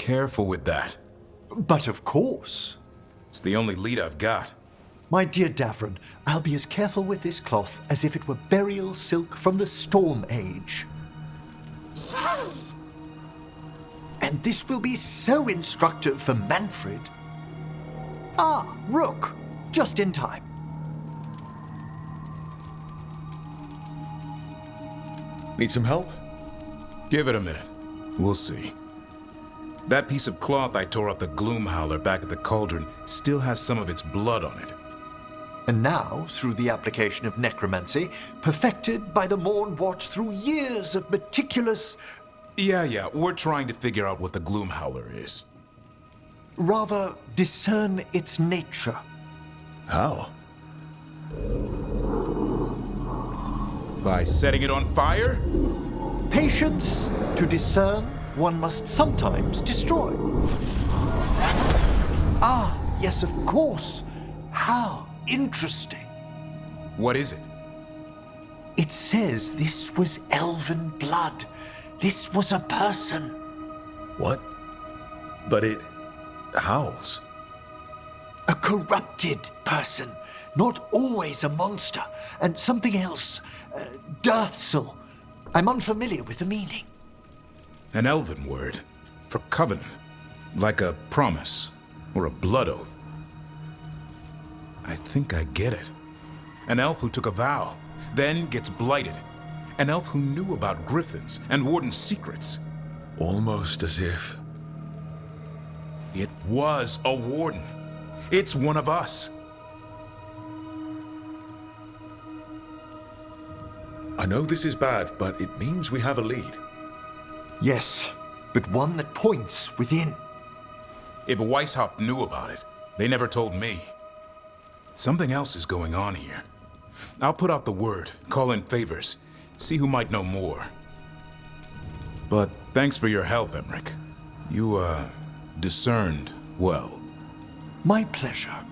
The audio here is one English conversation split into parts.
Careful with that. But of course. It's the only lead I've got. My dear Davron, I'll be as careful with this cloth as if it were burial silk from the Storm Age. And this will be so instructive for Manfred. Ah, Rook, just in time. Need some help? Give it a minute. We'll see. That piece of cloth I tore off the Gloomhowler back at the cauldron still has some of its blood on it. And now, through the application of necromancy, perfected by the Morn Watch through years of meticulous... Yeah, we're trying to figure out what the Gloomhowler is. rather discern its nature. How? By setting it on fire? Patience. To discern, one must sometimes destroy. Ah, yes, of course. How interesting. What is it? It says this was elven blood. This was a person. What? But it howls. A corrupted person. Not always a monster. And something else. Dirthsel. I'm unfamiliar with the meaning. An elven word for covenant. Like a promise or a blood oath. I think I get it. An elf who took a vow, then gets blighted. An elf who knew about griffins and warden's secrets. Almost as if... It was a warden. It's one of us. I know this is bad, but it means we have a lead. Yes, but one that points within. If Weishaupt knew about it, they never told me. Something else is going on here. I'll put out the word, call in favors, see who might know more. But thanks for your help, Emmerich. You, discerned well. My pleasure.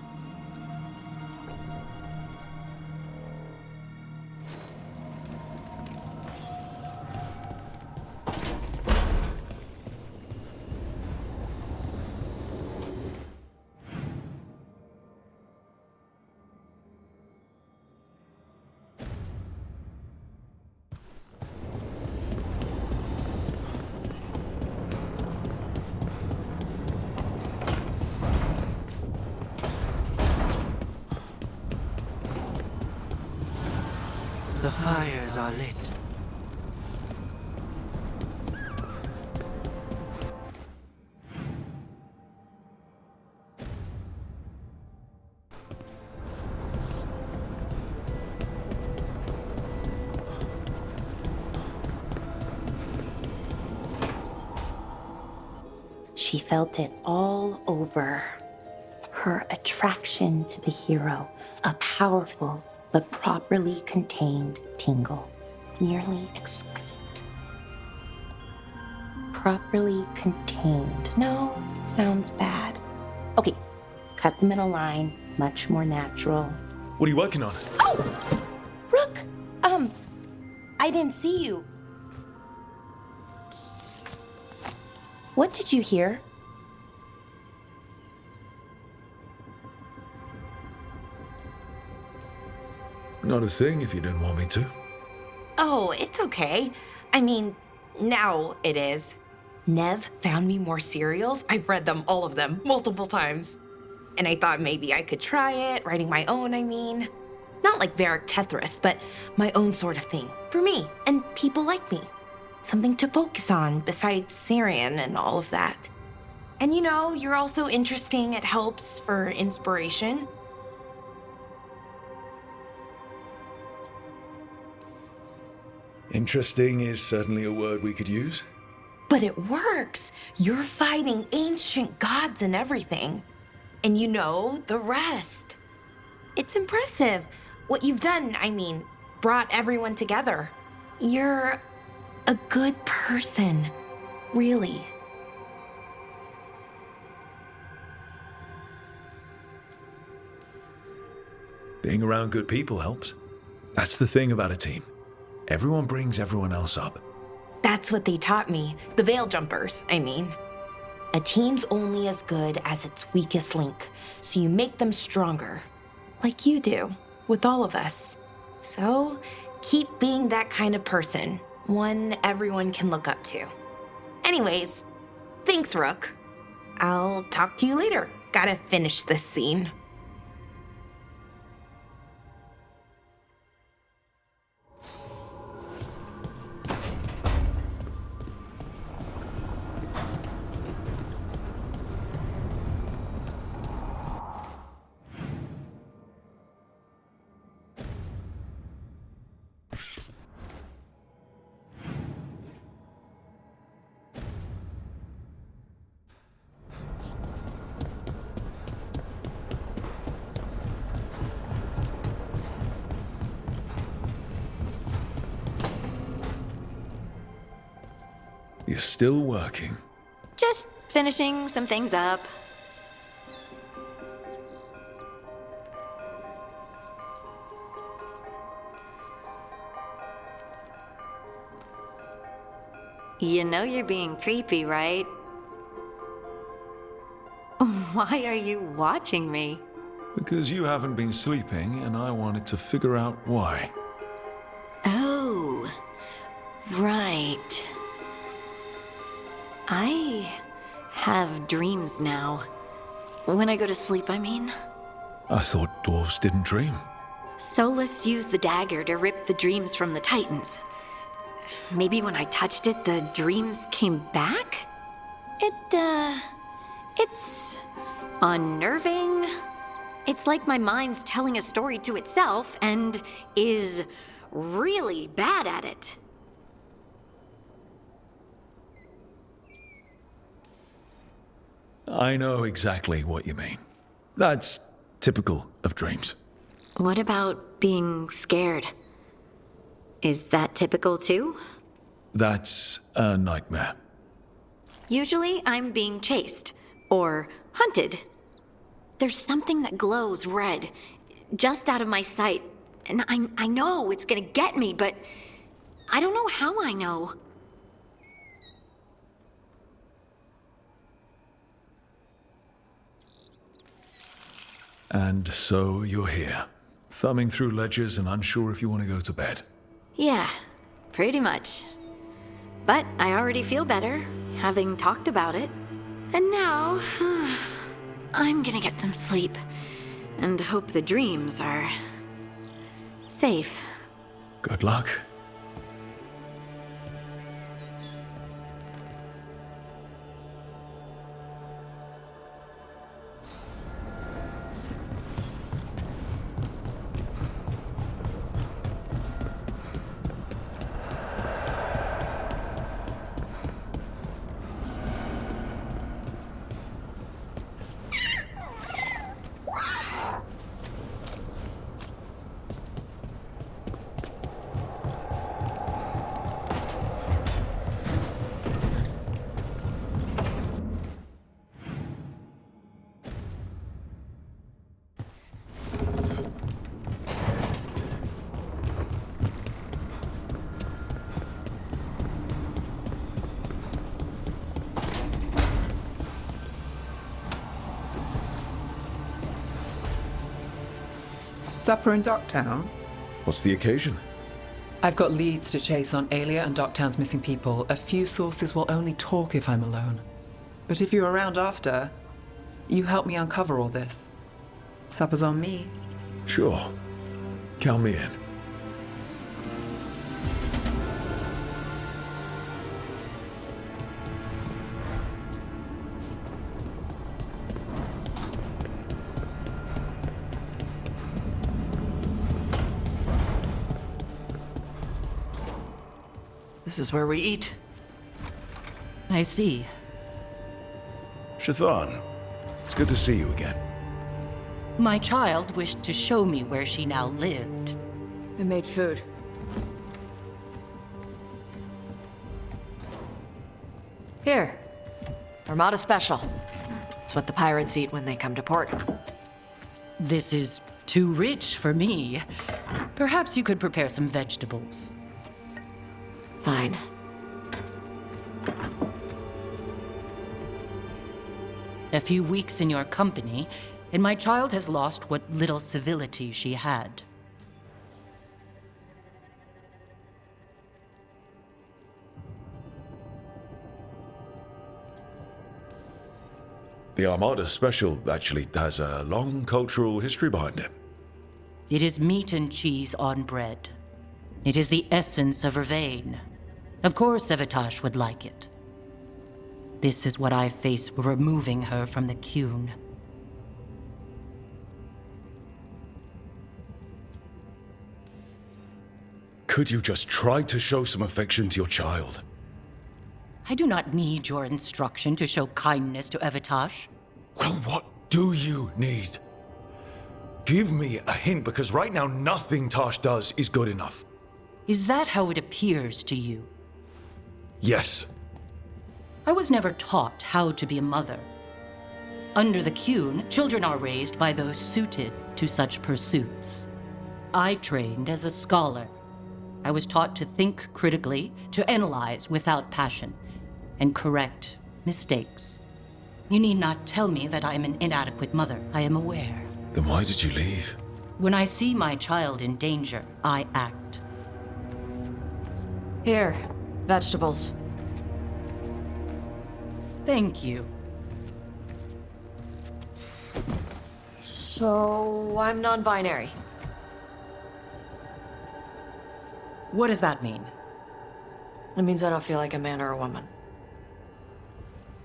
The fires are lit. She felt it all over. Her attraction to the hero, a powerful but properly contained tingle, nearly exquisite. Properly contained. No, sounds bad. Okay, cut the middle line, much more natural. What are you working on? Oh! Rook! I didn't see you. What did you hear? Not a thing if you didn't want me to. Oh, it's okay. I mean, now it is. Nev found me more cereals. I've read them, all of them, multiple times. And I thought maybe I could try it, writing my own, I mean. Not like Varric Tethris, but my own sort of thing. For me, and people like me. Something to focus on besides Syrian and all of that. And you know, you're also interesting. It helps for inspiration. Interesting is certainly a word we could use. But it works. You're fighting ancient gods and everything. And you know the rest. It's impressive. What you've done, I mean, brought everyone together. You're a good person. Really. Being around good people helps. That's the thing about a team. Everyone brings everyone else up. That's what they taught me. The Veil Jumpers, I mean. A team's only as good as its weakest link, so you make them stronger. Like you do, with all of us. So, keep being that kind of person, one everyone can look up to. Anyways, thanks, Rook. I'll talk to you later. Gotta finish this scene. You're still working. Just finishing some things up. You know you're being creepy, right? Why are you watching me? Because you haven't been sleeping, and I wanted to figure out why. Oh, right. I have dreams now. When I go to sleep, I mean. I thought dwarves didn't dream. Solus used the dagger to rip the dreams from the Titans. Maybe when I touched it, the dreams came back? It's unnerving. It's like my mind's telling a story to itself and is really bad at it. I know exactly what you mean. That's typical of dreams. What about being scared? Is that typical too? That's a nightmare. Usually I'm being chased or hunted. There's something that glows red, just out of my sight, and I know it's gonna get me, but I don't know how I know. And so you're here, thumbing through ledgers and unsure if you want to go to bed. Yeah, pretty much. But I already feel better, having talked about it. And now, I'm gonna get some sleep, and hope the dreams are safe. Good luck. Supper in Docktown? What's the occasion? I've got leads to chase on Aelia and Docktown's missing people. A few sources will only talk if I'm alone. But if you're around after, you help me uncover all this. Supper's on me. Sure. Count me in. This is where we eat. I see. Shathan, it's good to see you again. My child wished to show me where she now lived. I made food. Here. Armada Special. It's what the pirates eat when they come to port. This is too rich for me. Perhaps you could prepare some vegetables. Fine. A few weeks in your company, and my child has lost what little civility she had. The Armada Special actually has a long cultural history behind it. It is meat and cheese on bread. It is the essence of Vervain. Of course Evitash would like it. This is what I face for removing her from the Qun. Could you just try to show some affection to your child? I do not need your instruction to show kindness to Evitash. Well, what do you need? Give me a hint, because right now nothing Tosh does is good enough. Is that how it appears to you? Yes. I was never taught how to be a mother. Under the Qun, children are raised by those suited to such pursuits. I trained as a scholar. I was taught to think critically, to analyze without passion, and correct mistakes. You need not tell me that I am an inadequate mother. I am aware. Then why did you leave? When I see my child in danger, I act. Here, vegetables. Thank you. So, I'm non-binary. What does that mean? It means I don't feel like a man or a woman.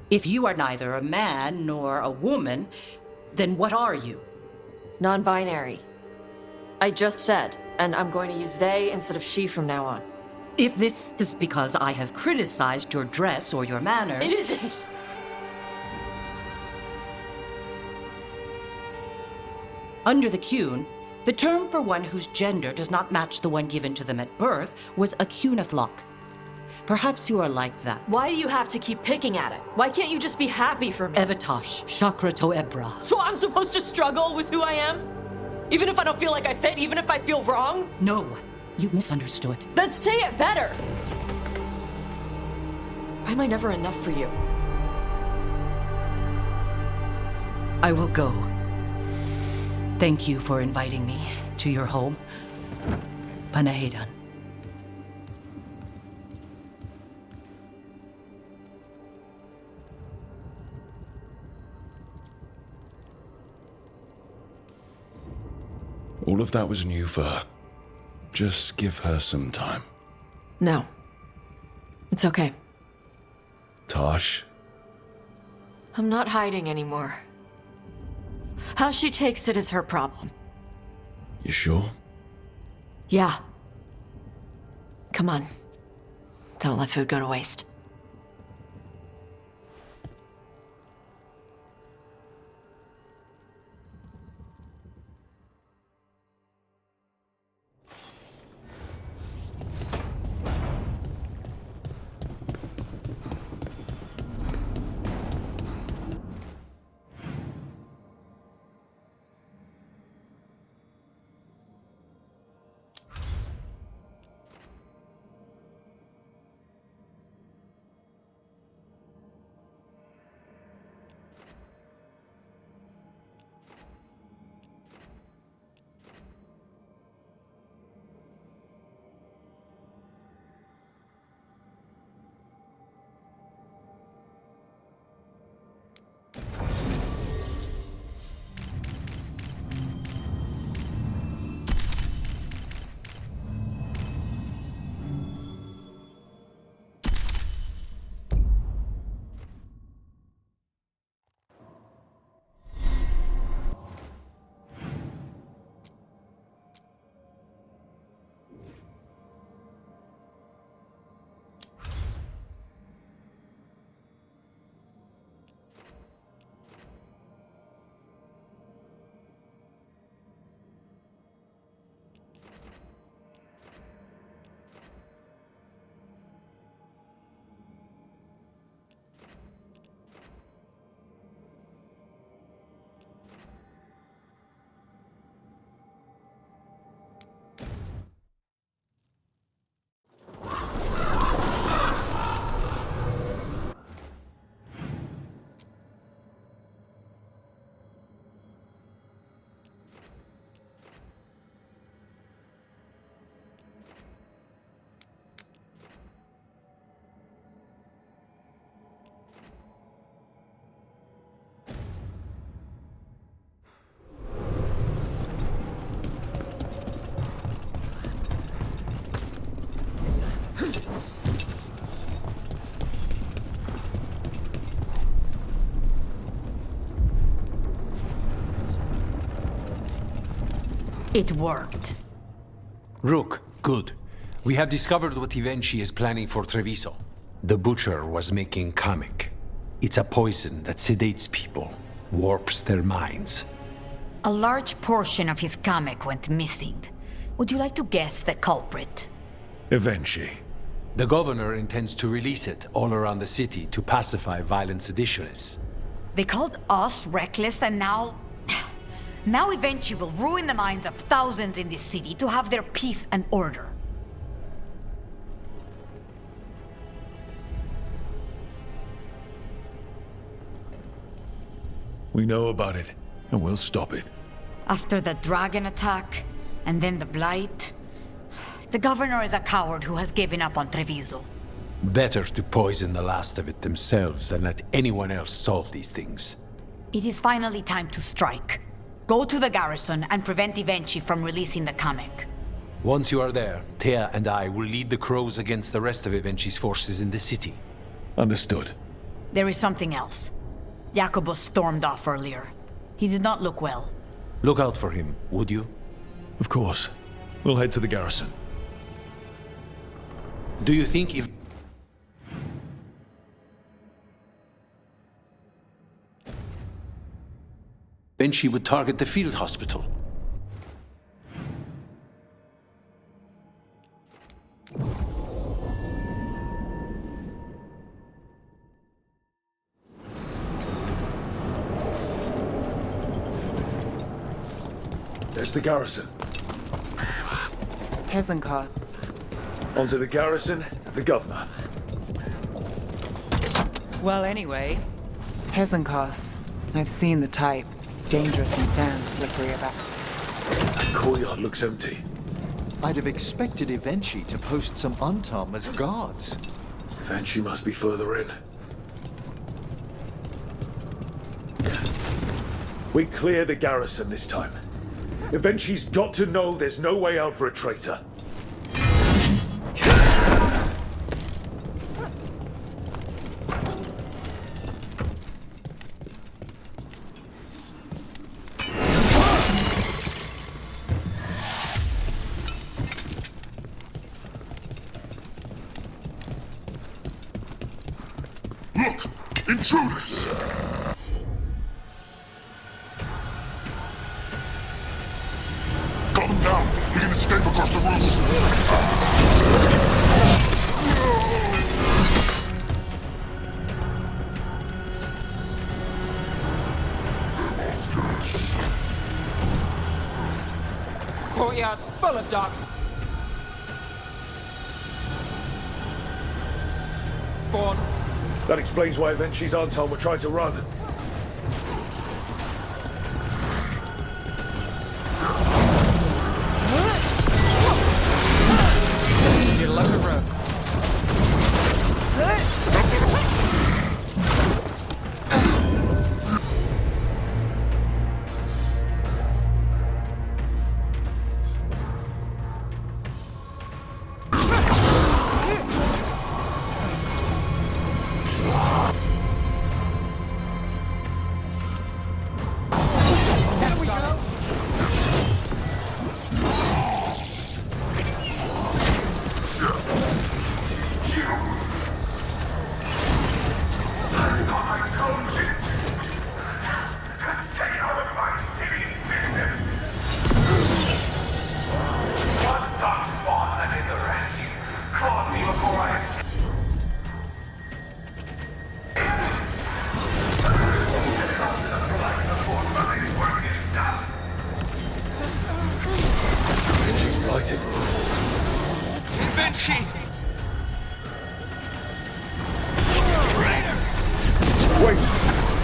If you are neither a man nor a woman, then what are you? Non-binary. I just said, and I'm going to use they instead of she from now on. If this is because I have criticized your dress or your manners... It isn't! Under the Qun, the term for one whose gender does not match the one given to them at birth was a Qunathlok. Perhaps you are like that. Why do you have to keep picking at it? Why can't you just be happy for me? Evitash, Chakra Toebra. So I'm supposed to struggle with who I am? Even if I don't feel like I fit, even if I feel wrong? No, you misunderstood. Then say it better! Why am I never enough for you? I will go. Thank you for inviting me to your home. Panahedan. All of that was new for her. Just give her some time. No. It's okay. Tosh, I'm not hiding anymore. How she takes it is her problem. you sure? Yeah. Come on. Don't let food go to waste. It worked. Rook, good. We have discovered what Ivenchi is planning for Treviso. The Butcher was making Kamek. It's a poison that sedates people, warps their minds. A large portion of his Kamek went missing. Would you like to guess the culprit? Ivenchi. The governor intends to release it all around the city to pacify violent seditionists. They called us reckless, and now... Now Ivenchi will ruin the minds of thousands in this city to have their peace and order. We know about it, and we'll stop it. After the dragon attack, and then the blight... The governor is a coward who has given up on Treviso. Better to poison the last of it themselves than let anyone else solve these things. It is finally time to strike. Go to the garrison and prevent Ivenchi from releasing the Kamek. Once you are there, Thea and I will lead the Crows against the rest of Ivenchi's forces in the city. Understood. There is something else. Jacobus stormed off earlier. He did not look well. Look out for him, would you? Of course. We'll head to the garrison. Do you think if... Ivenchi would target the field hospital? There's the garrison. Hezenkar. Onto the garrison, the governor. Well, anyway, Hezenkas. I've seen the type. Dangerous and damn slippery about. That courtyard looks empty. I'd have expected Ivenchi to post some Untom as guards. Ivenchi must be further in. We clear the garrison this time. Ivenchi's got to know there's no way out for a traitor. Look! Intruders! Got them down! We can escape across the roofs! Courtyard's full of dogs. Born. That explains why Ivenchi's Untom were trying to run. You love the rook. Wait!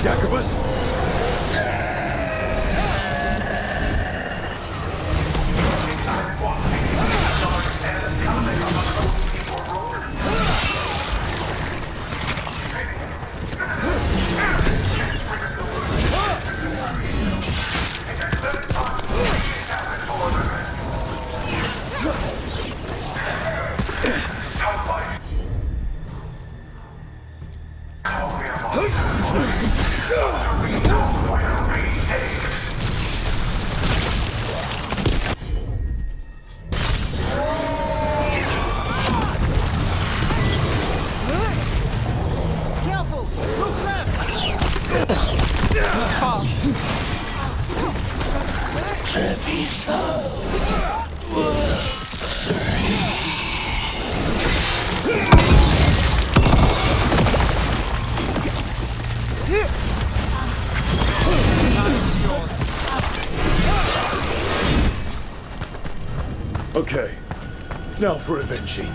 Jacobus? Okay, now for Avenchi.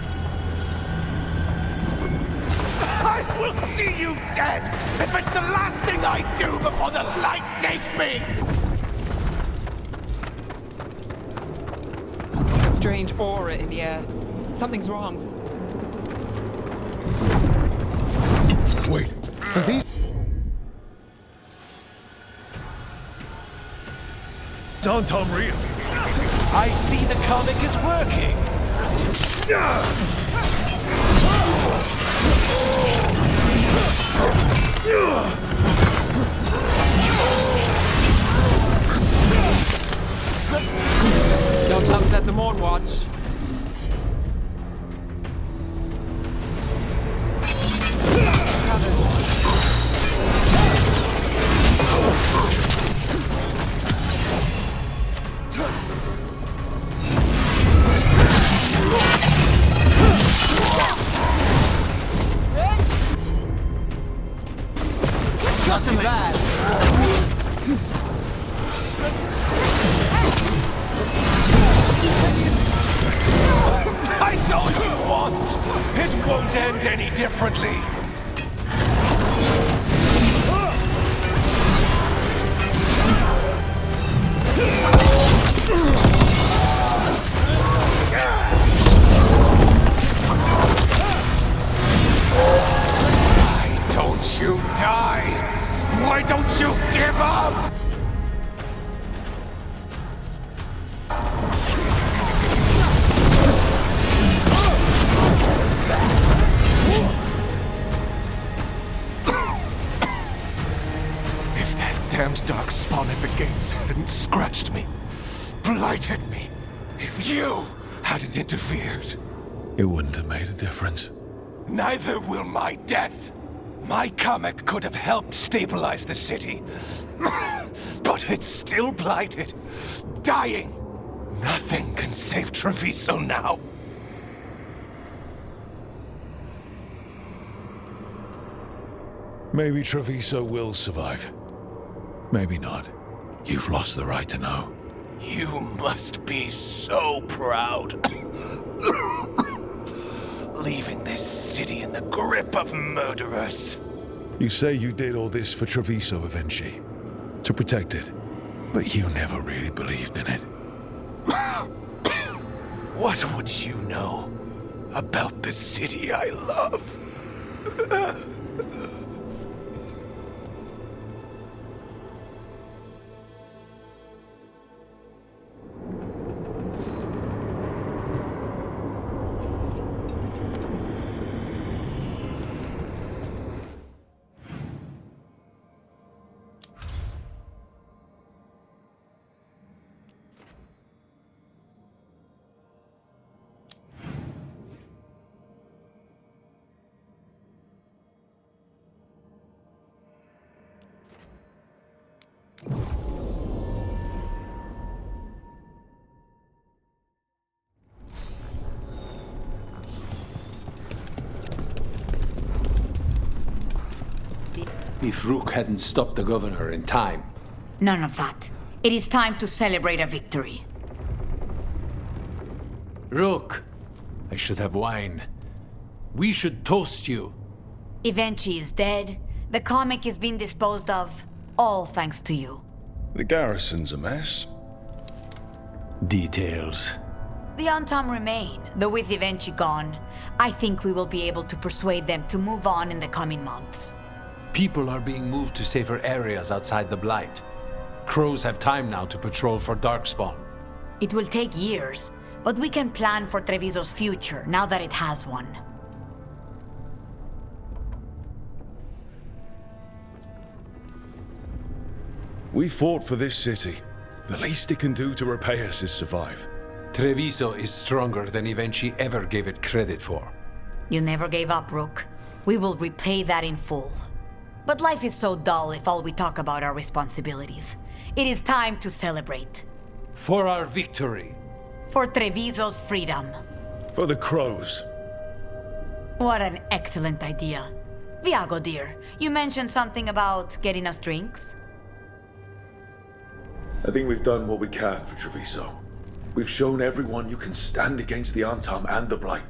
I will see you dead if it's the last thing I do before the light takes me! A strange aura in the air. Something's wrong. Wait, are these... Downtown real? I see the comic is working! Don't upset the Morn Watch. Not too bad. I told you once! It won't end any differently! Why don't you die? Why don't you give up? If that damned dark spawn at the gates hadn't scratched me, blighted me, if you hadn't interfered, It wouldn't have made a difference. neither will my death. My comic could have helped stabilize the city. But it's still blighted, dying. Nothing can save Treviso now. Maybe Treviso will survive. Maybe not. You've lost the right to know. You must be so proud. Leaving this city in the grip of murderers. You say you did all this for Treviso, Avenchi. To protect it. But you never really believed in it. What would you know about the city I love? If Rook hadn't stopped the governor in time. None of that. It is time to celebrate a victory. Rook! I should have wine. We should toast you. Ivenchi is dead. The comic is being disposed of. All thanks to you. The garrison's a mess. Details. The Antam remain, though with Ivenchi gone, I think we will be able to persuade them to move on in the coming months. People are being moved to safer areas outside the Blight. Crows have time now to patrol for Darkspawn. It will take years, but we can plan for Treviso's future now that it has one. We fought for this city. The least it can do to repay us is survive. Treviso is stronger than Ivenchi ever gave it credit for. You never gave up, Rook. We will repay that in full. But life is so dull if all we talk about are responsibilities. It is time to celebrate. For our victory. For Treviso's freedom. For the crows. What an excellent idea. Viago, dear, you mentioned something about getting us drinks? I think we've done what we can for Treviso. We've shown everyone you can stand against the Antam and the Blight.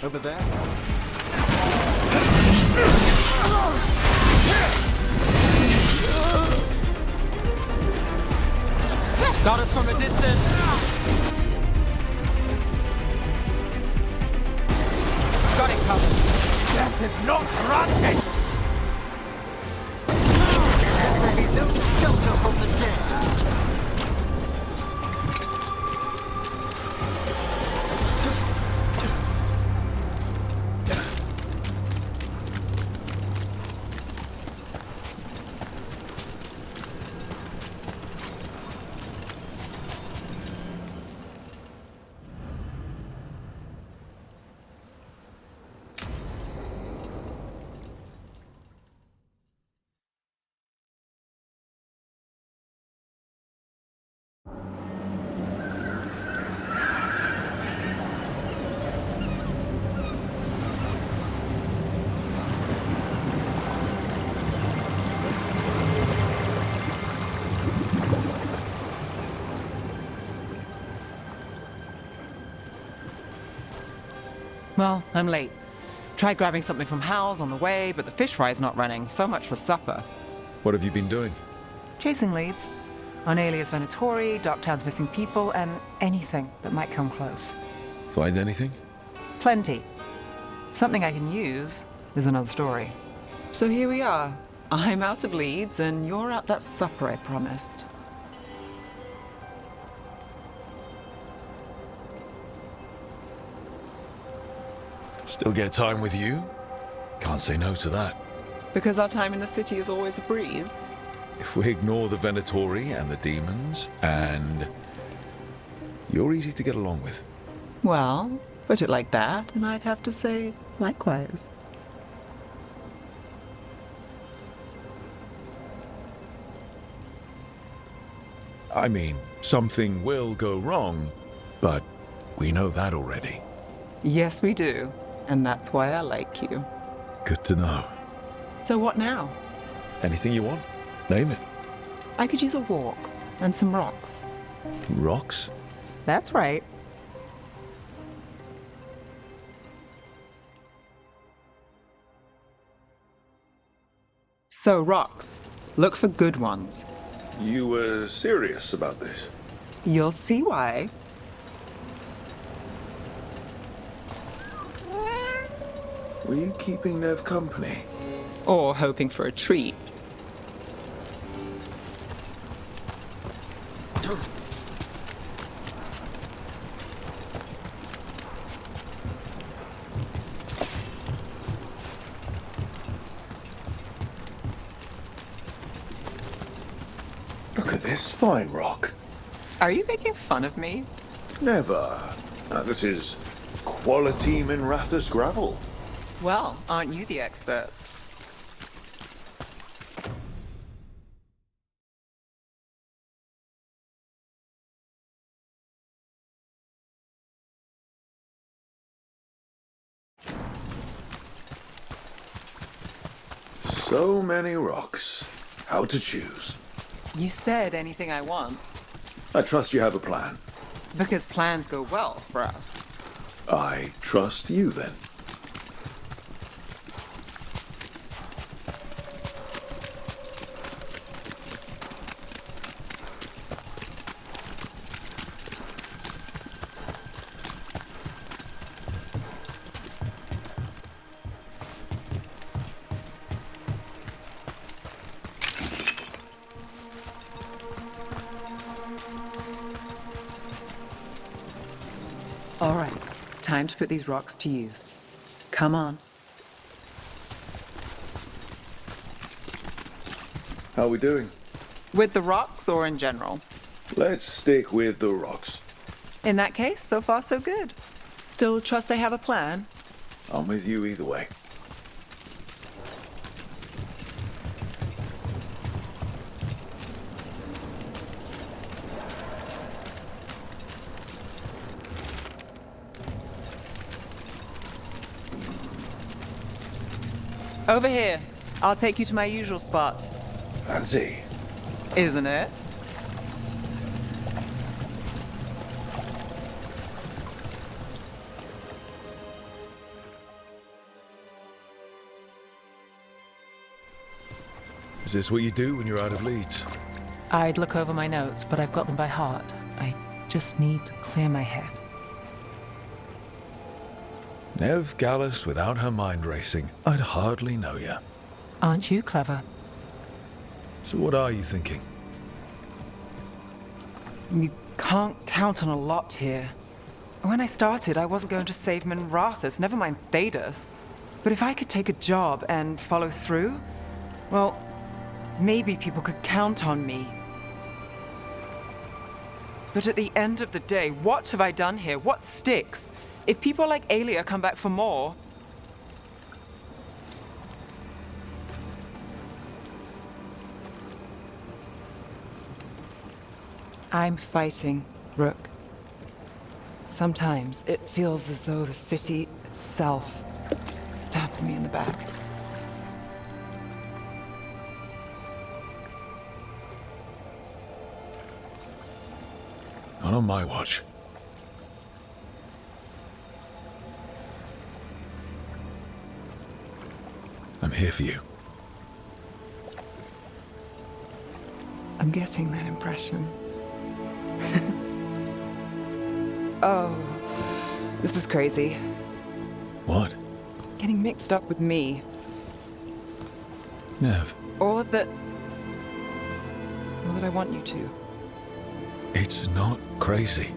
Over there? Got us from a distance. Got it covered. Death is not granted! No shelter from the dead! Well, I'm late. Tried grabbing something from Hal's on the way, but the fish fry's not running. So much for supper. What have you been doing? Chasing leads. On Alias Venatori, Darktown's missing people, and anything that might come close. Find anything? Plenty. Something I can use is another story. So here we are. I'm out of leads, and you're at that supper I promised. Still get time with you? Can't say no to that. Because our time in the city is always a breeze. If we ignore the Venatori and the demons, and you're easy to get along with. Well, put it like that, and I'd have to say likewise. I mean, something will go wrong, but we know that already. Yes, we do. And that's why I like you. Good to know. So what now? Anything you want? Name it. I could use a walk and some rocks. Rocks? That's right. So, rocks. Look for good ones. You were serious about this? You'll see why. Were you keeping Nev company? Or hoping for a treat. Look at this fine rock. Are you making fun of me? Never. This is quality Minrathous gravel. Well, aren't you the expert? So many rocks. How to choose? You said anything I want. I trust you have a plan. Because plans go well for us. I trust you then. All right, time to put these rocks to use. Come on. How are we doing? With the rocks or in general? Let's stick with the rocks. In that case, so far so good. Still trust I have a plan? I'm with you either way. Over here. I'll take you to my usual spot. Fancy. Isn't it? Is this what you do when you're out of Leeds? I'd look over my notes, but I've got them by heart. I just need to clear my head. Nev Gallus without her mind racing. I'd hardly know you. Aren't you clever? So what are you thinking? You can't count on a lot here. When I started, I wasn't going to save Minrathous, never mind Thedas. But if I could take a job and follow through, well, maybe people could count on me. But at the end of the day, what have I done here? What sticks? If people like Aelia come back for more... I'm fighting, Rook. Sometimes it feels as though the city itself stabbed me in the back. Not on my watch. I'm here for you. I'm getting that impression. Oh, this is crazy. What? Getting mixed up with me. Nev, Or that I want you to. it's not crazy.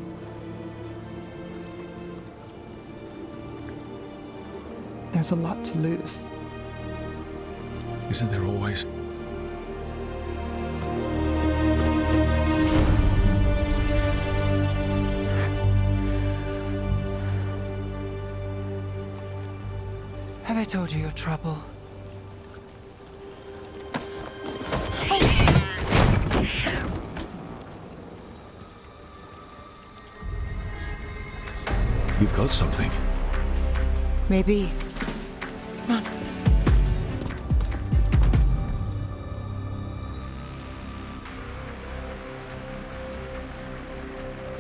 There's a lot to lose. Isn't there always? Have I told you your trouble? You've got something. Maybe. Come on.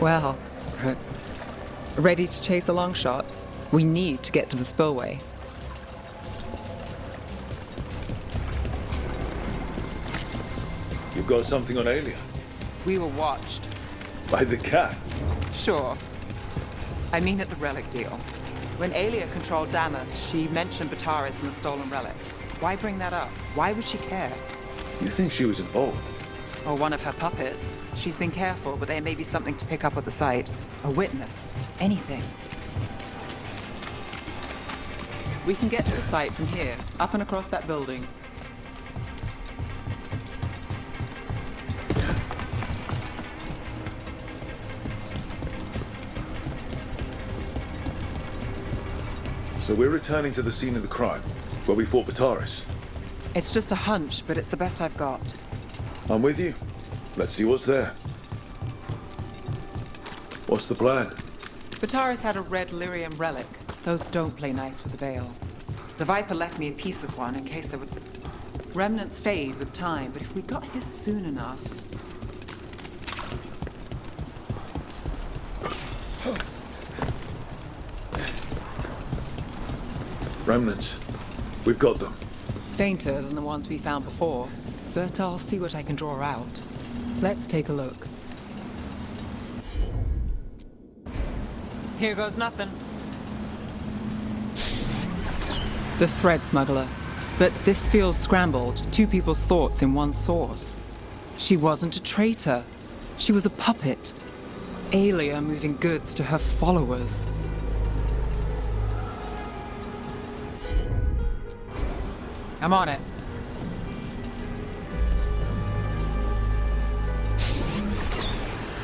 Well, ready to chase a long shot? We need to get to the spillway. You've got something on Aelia? We were watched. By the cat? Sure. I mean at the relic deal. When Aelia controlled Damas, she mentioned Bataris and the stolen relic. Why bring that up? Why would she care? You think she was involved? Or one of her puppets. She's been careful, but there may be something to pick up at the site. A witness. Anything. We can get to the site from here, up and across that building. So we're returning to the scene of the crime, where we fought Bataris. It's just a hunch, but it's the best I've got. I'm with you. Let's see what's there. What's the plan? Bataris had a red lyrium relic. Those don't play nice with the Veil. The Viper left me a piece of one in case there would... Remnants fade with time, but if we got here soon enough... Remnants. We've got them. Fainter than the ones we found before, but I'll see what I can draw out. Let's take a look. Here goes nothing. The thread smuggler. But this feels scrambled. Two people's thoughts in one source. She wasn't a traitor. She was a puppet. Aelia moving goods to her followers. I'm on it.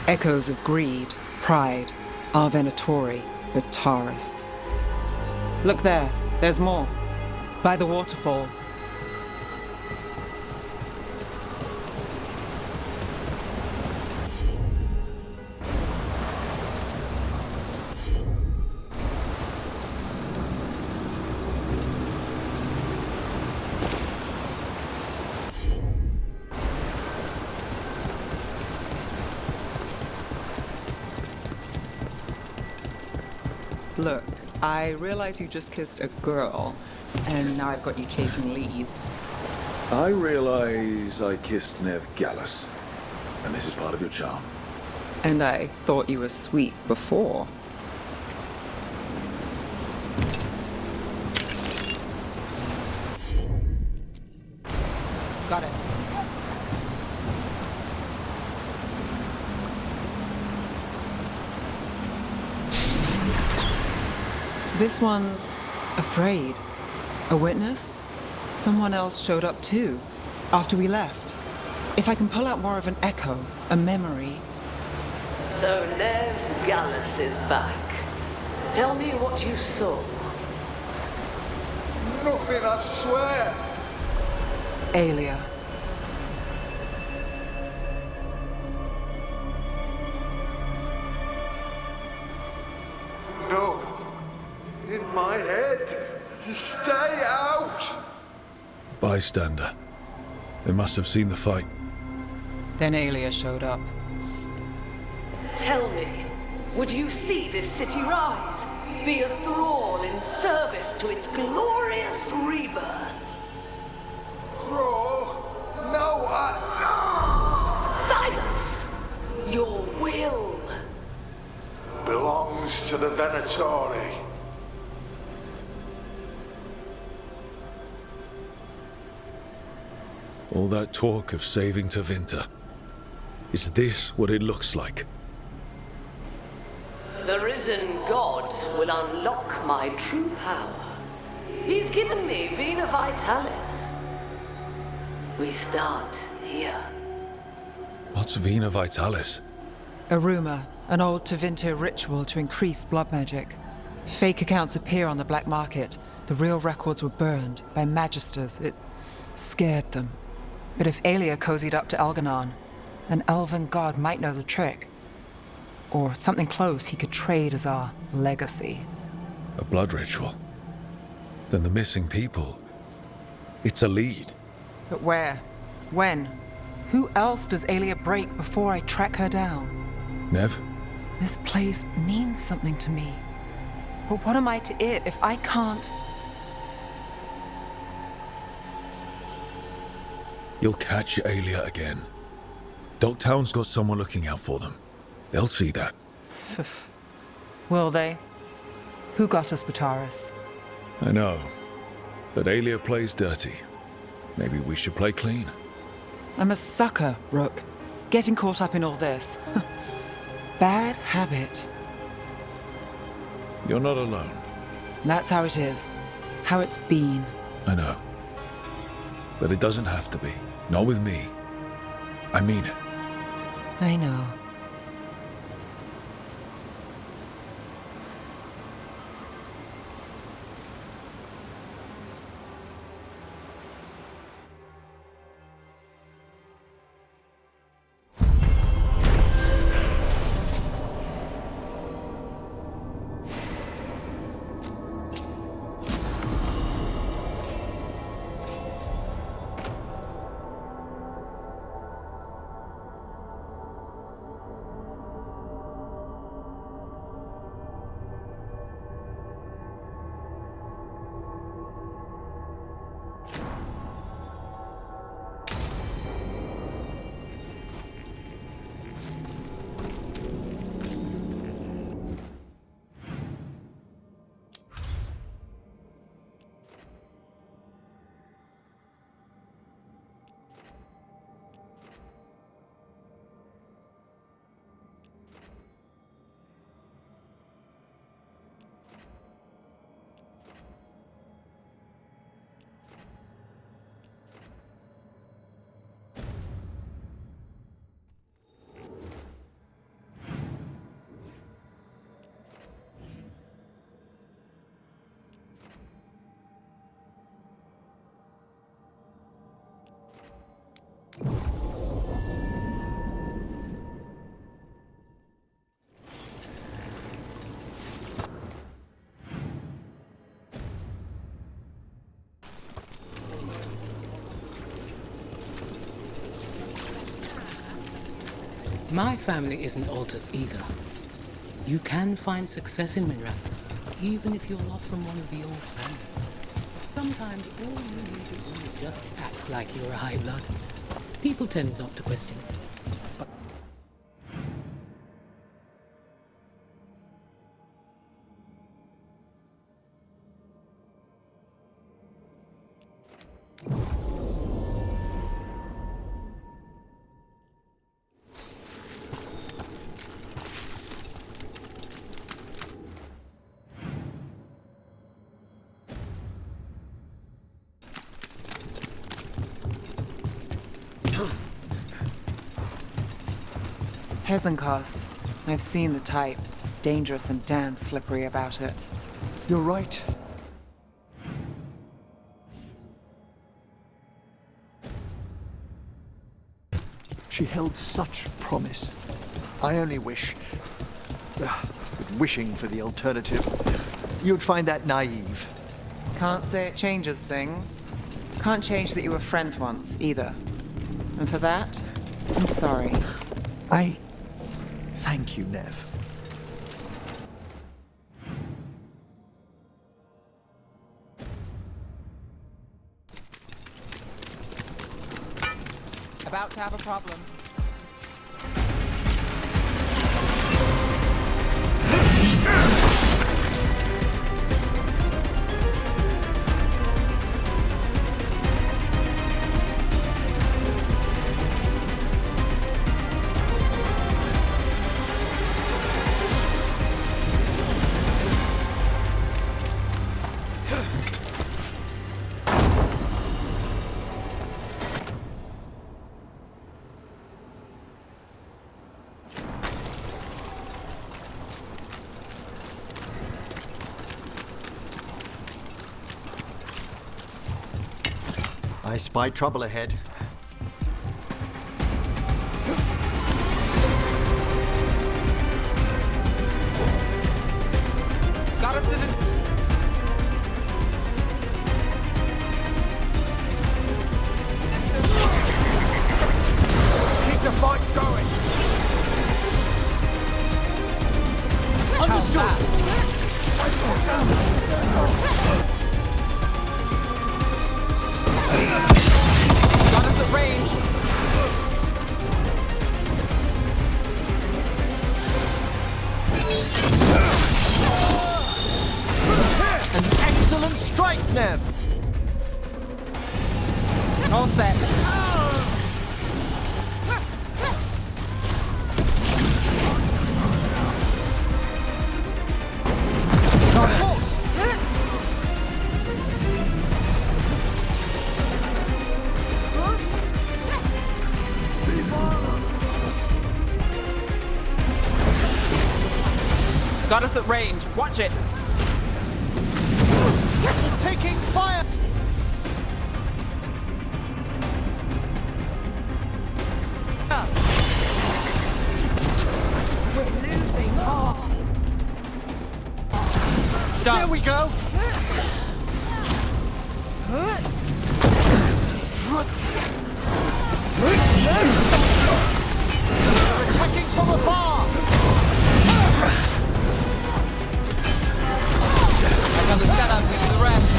Echoes of greed, pride, our Venatori, Bataris. Look there, there's more. By the waterfall. Look, I realize you just kissed a girl, and now I've got you chasing leads. I realize I kissed Nev Gallus, and this is part of your charm. And I thought you were sweet before. Got it. This one's afraid. A witness? Someone else showed up too, after we left. If I can pull out more of an echo, a memory. So Nev Gallus is back. Tell me what you saw. Nothing, I swear. Aelia. No. In my head. Stay out! Bystander. They must have seen the fight. Then Aelia showed up. Tell me, would you see this city rise? Be a thrall in service to its glorious rebirth? Thrall? No, Silence! Your will belongs to the Venatori. All that talk of saving Tevinter. Is this what it looks like? The risen god will unlock my true power. He's given me Vena Vitalis. We start here. What's Vena Vitalis? A rumor, an old Tevinter ritual to increase blood magic. Fake accounts appear on the black market. The real records were burned by magisters. It scared them. But if Aelia cozied up to Elganon, an elven god might know the trick. Or something close he could trade as our legacy. A blood ritual? Then the missing people... It's a lead. But where? When? Who else does Aelia break before I track her down? Nev? This place means something to me. But what am I to it if I can't? You'll catch Aelia again. Dogtown's got someone looking out for them. They'll see that. Will they? Who got us Bataris? I know. But Aelia plays dirty. Maybe we should play clean. I'm a sucker, Rook. Getting caught up in all this. Bad habit. You're not alone. That's how it is. How it's been. I know. But it doesn't have to be. Not with me. I mean it. I know. My family isn't Altus either. You can find success in Minrathous, even if you're not from one of the old families. Sometimes all you need to do is just act like you're a high blood. People tend not to question it. Hezenkos. I've seen the type. Dangerous and damn slippery about it. You're right. She held such promise. I only wish, wishing for the alternative, you'd find that naive. Can't say it changes things. Can't change that you were friends once, either. And for that, I'm sorry. Thank you, Nev. About to have a problem. I spy trouble ahead. Got us in it. Keep the fight going! All set. Got us at range. Watch it. Taking fire! We're losing. Done. Here we go. Attacking from afar. I got the setup with the rest.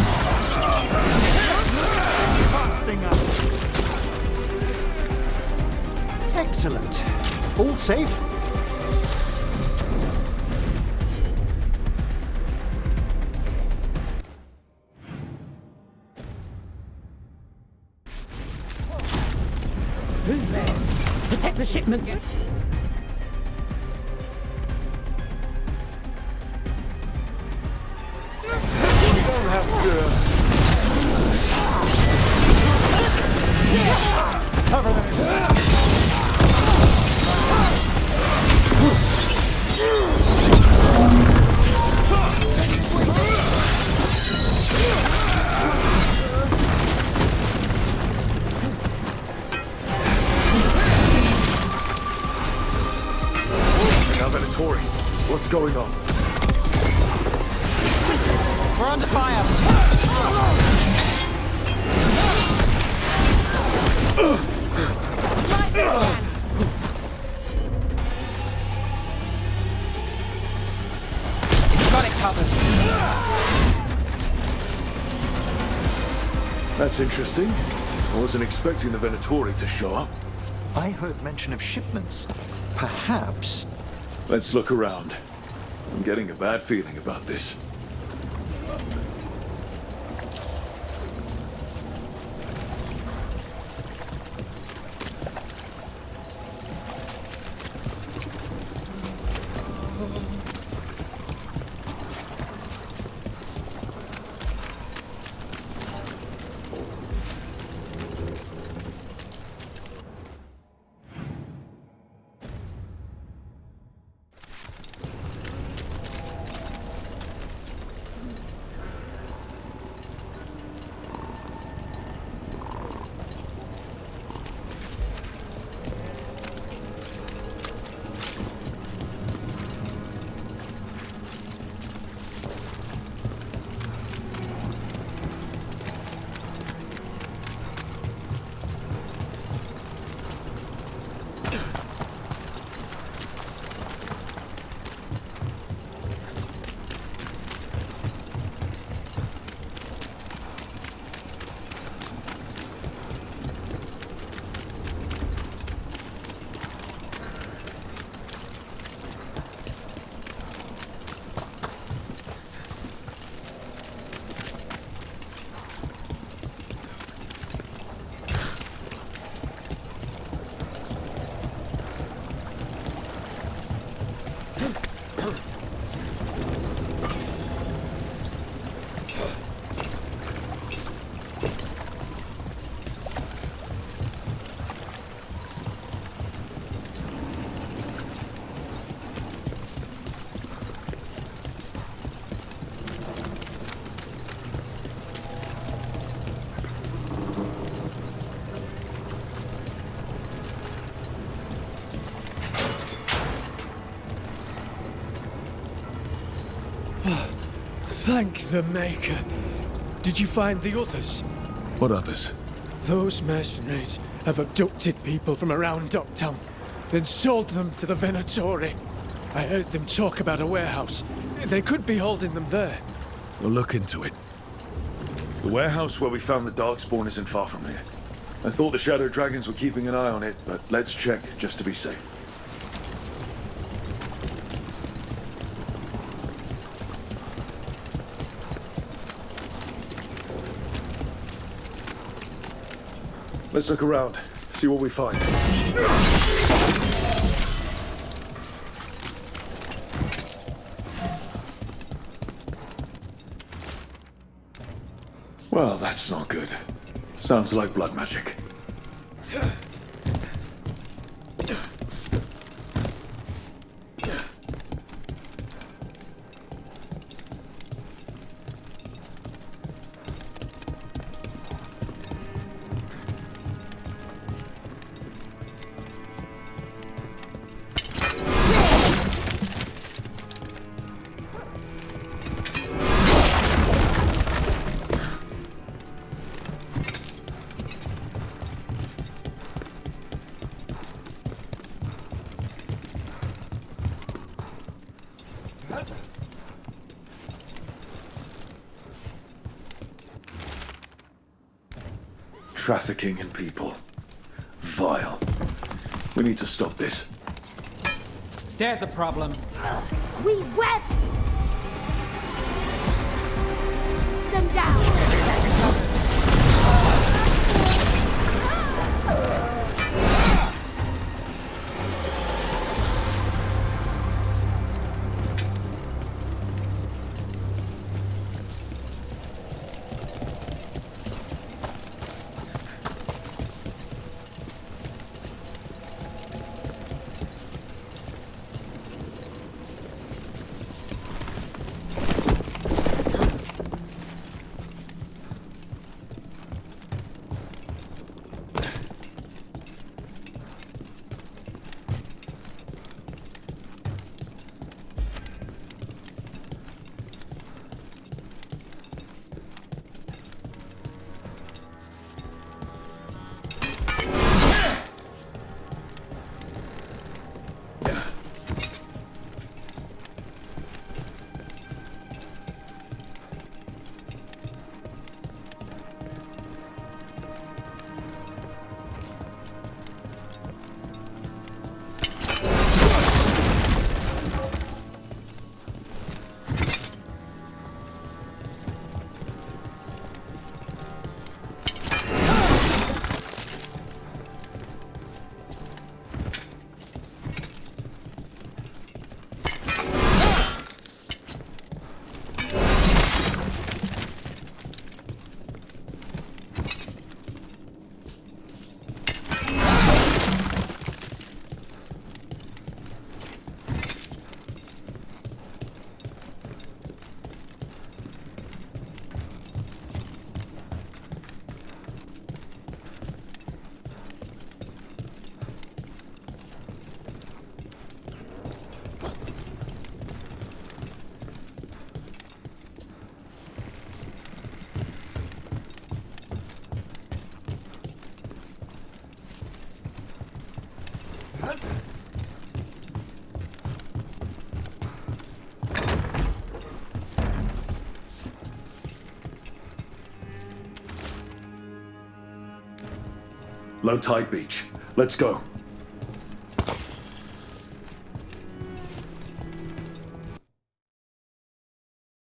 Excellent. All safe? Who's there? Protect the shipments. Cover them. Now, Venatori, what's going on? We're under fire. Got it covered. That's interesting. I wasn't expecting the Venatori to show up. I heard mention of shipments. Perhaps. Let's look around. I'm getting a bad feeling about this. Thank the Maker. Did you find the others? What others? Those mercenaries have abducted people from around Docktown, then sold them to the Venatori. I heard them talk about a warehouse. They could be holding them there. We'll look into it. The warehouse where we found the Darkspawn isn't far from here. I thought the Shadow Dragons were keeping an eye on it, but let's check just to be safe. Let's look around, see what we find. Well, that's not good. Sounds like blood magic. Trafficking in people. Vile. We need to stop this. There's a problem. We wet them down. Low tide beach. Let's go.